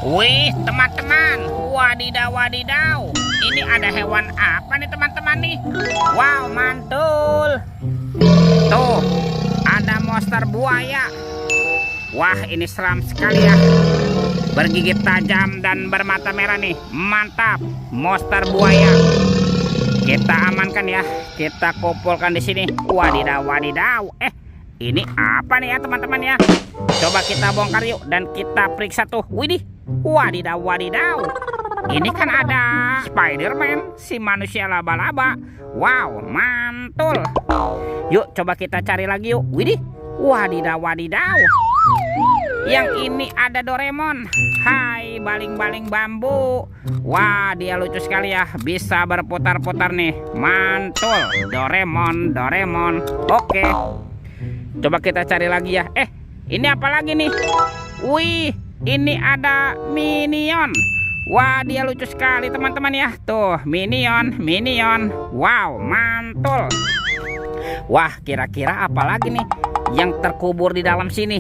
Wih, teman-teman, wadidaw wadidaw. Ini ada hewan apa nih teman-teman nih? Wow, mantul. Tuh, ada monster buaya. Wah, ini seram sekali ya. Bergigit tajam dan bermata merah nih. Mantap, monster buaya. Kita amankan ya. Kita kumpulkan di sini. Wadidaw wadidaw. Ini apa nih ya teman-teman ya? Coba kita bongkar yuk dan kita periksa tuh. Widih, wadidaw wadidaw. Ini kan ada Spider-Man, si manusia laba-laba. Wow, mantul. Yuk coba kita cari lagi yuk. Widih, wadidaw wadidaw. Yang ini ada Doraemon. Hai, baling-baling bambu. Wah, dia lucu sekali ya. Bisa berputar-putar nih. Mantul, Doraemon, Doraemon. Oke. Coba kita cari lagi ya. Ini apa lagi nih? Wih, ini ada Minion. Wah, dia lucu sekali teman-teman ya. Tuh, Minion, Minion. Wow, mantul. Wah, kira-kira apa lagi nih yang terkubur di dalam sini?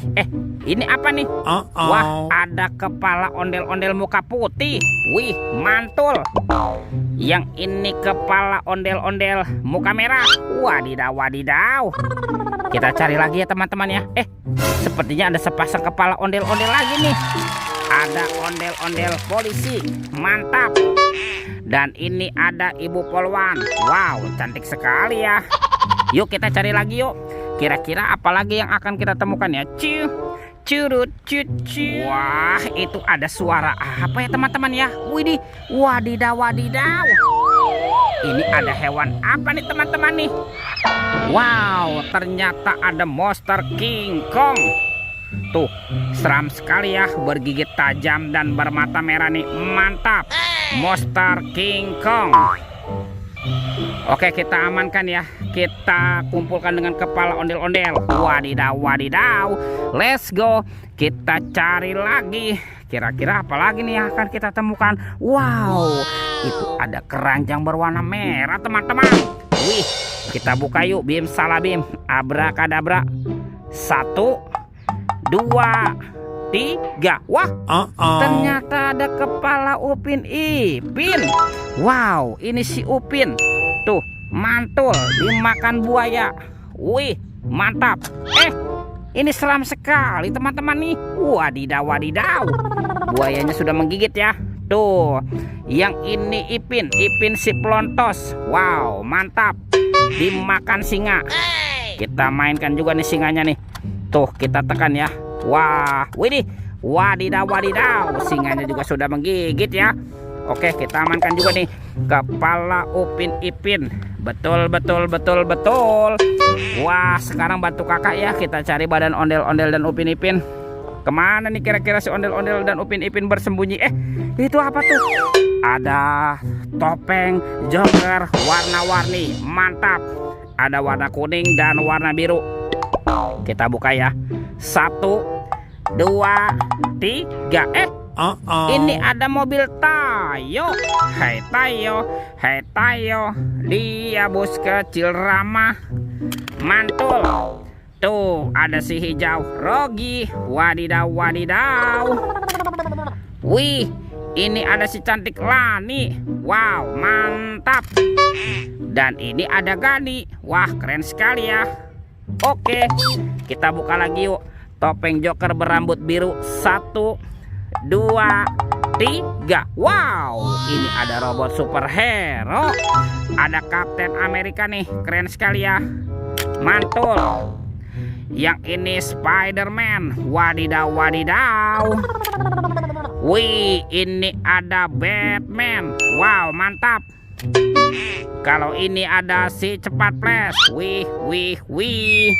Ini apa nih? Wah, ada kepala ondel-ondel muka putih. Wih, mantul. Yang ini kepala ondel-ondel muka merah. Wadidaw wadidaw. Kita cari lagi ya teman-teman ya. Sepertinya ada sepasang kepala ondel-ondel lagi nih. Ada ondel-ondel polisi. Mantap. Dan ini ada ibu polwan. Wow, cantik sekali ya. Yuk kita cari lagi yuk. Kira-kira apa lagi yang akan kita temukan ya? Curut cucu. Wah, itu ada suara apa ya teman-teman ya? Widih, wadidaw wadidaw. Ini ada hewan apa nih teman-teman nih? Wow, ternyata ada monster King Kong. Tuh, seram sekali ya, bergigit tajam dan bermata merah nih. Mantap, monster King Kong. Oke, kita amankan ya. Kita kumpulkan dengan kepala ondel-ondel. Wadidaw wadidaw. Let's go. Kita cari lagi. Kira-kira apa lagi nih yang akan kita temukan? Wow, itu ada keranjang berwarna merah teman-teman. Wih, kita buka yuk. Bim salah bim. Abrakadabra. 1, 2, 3. Wah, ternyata ada kepala Upin Ipin. Wow, ini si Upin. Tuh, mantul dimakan buaya. Wih, mantap. Ini seram sekali teman-teman nih. Wadidaw wadidaw. Buayanya sudah menggigit ya. Tuh, yang ini Ipin si pelontos. Wow, mantap. Dimakan singa. Kita mainkan juga nih singanya nih. Tuh, kita tekan ya. Wah, widih. Wadidaw wadidaw. Singanya juga sudah menggigit ya. Oke, kita amankan juga nih kepala Upin Ipin. Betul betul betul betul. Wah, sekarang bantu kakak ya. Kita cari badan ondel-ondel dan Upin Ipin. Kemana nih kira-kira si ondel-ondel dan Upin Ipin bersembunyi? Itu apa tuh? Ada topeng Joker warna-warni. Mantap. Ada warna kuning dan warna biru. Kita buka ya. 1, 2, 3. Ini ada mobil Tayo. Hai Tayo, hai Tayo. Dia bos kecil ramah. Mantul. Tuh, ada si hijau Rogi. Wadidaw wadidaw. Wih, ini ada si cantik Lani. Wow, mantap. Dan ini ada Gani. Wah, keren sekali ya. Oke, kita buka lagi yuk. Topeng Joker berambut biru. 1, 2, 3. Wow, ini ada robot superhero. Ada Kapten Amerika nih. Keren sekali ya. Mantul. Yang ini Spider-Man. Wadidaw wadidaw. Wih, ini ada Batman. Wow, mantap. Kalau ini ada si cepat flash. Wih wih wih.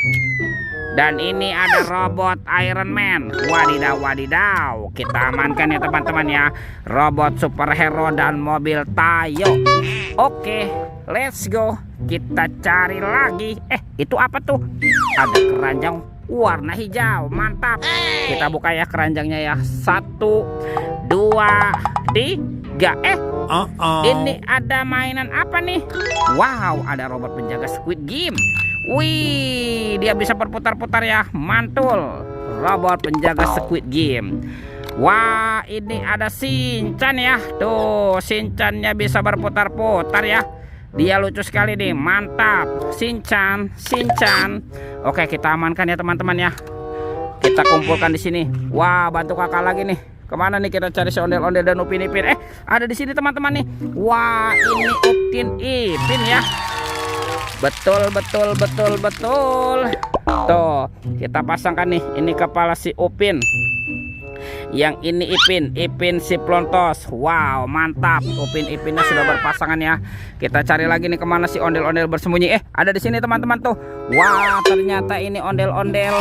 Dan ini ada robot Iron Man. Wadidaw wadidaw. Kita amankan ya teman-teman ya. Robot superhero dan mobil Tayo. Oke, let's go. Kita cari lagi. Itu apa tuh? Ada keranjang warna hijau. Mantap. Kita buka ya keranjangnya ya. 1, 2, 3. Ini ada mainan apa nih? Wow, ada robot penjaga Squid Game. Wih, dia bisa berputar-putar ya. Mantul. Robot penjaga Squid Game. Wah, ini ada Shinchan ya. Tuh, Shinchannya bisa berputar-putar ya. Dia lucu sekali nih, mantap. Shinchan. Oke, kita amankan ya teman-teman ya. Kita kumpulkan di sini. Wah, bantu kakak lagi nih. Kemana nih kita cari si ondel-ondel dan Upin Ipin? Ada di sini teman-teman nih. Wah, ini Upin Ipin ya. Betul. Tuh, kita pasangkan nih. Ini kepala si Upin. Yang ini Ipin si Plontos. Wow, mantap. Upin Ipinnya sudah berpasangan ya. Kita cari lagi nih kemana si ondel-ondel bersembunyi. Ada di sini teman-teman tuh. Wah, ternyata ini ondel-ondel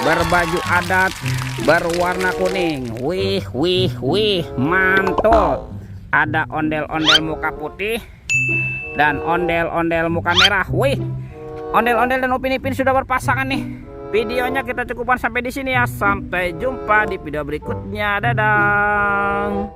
berbaju adat berwarna kuning. Wih, mantul. Ada ondel-ondel muka putih dan ondel-ondel muka merah. Wih, ondel-ondel dan Upin Ipin sudah berpasangan nih. Videonya kita cukupkan sampai di sini ya. Sampai jumpa di video berikutnya. Dadah.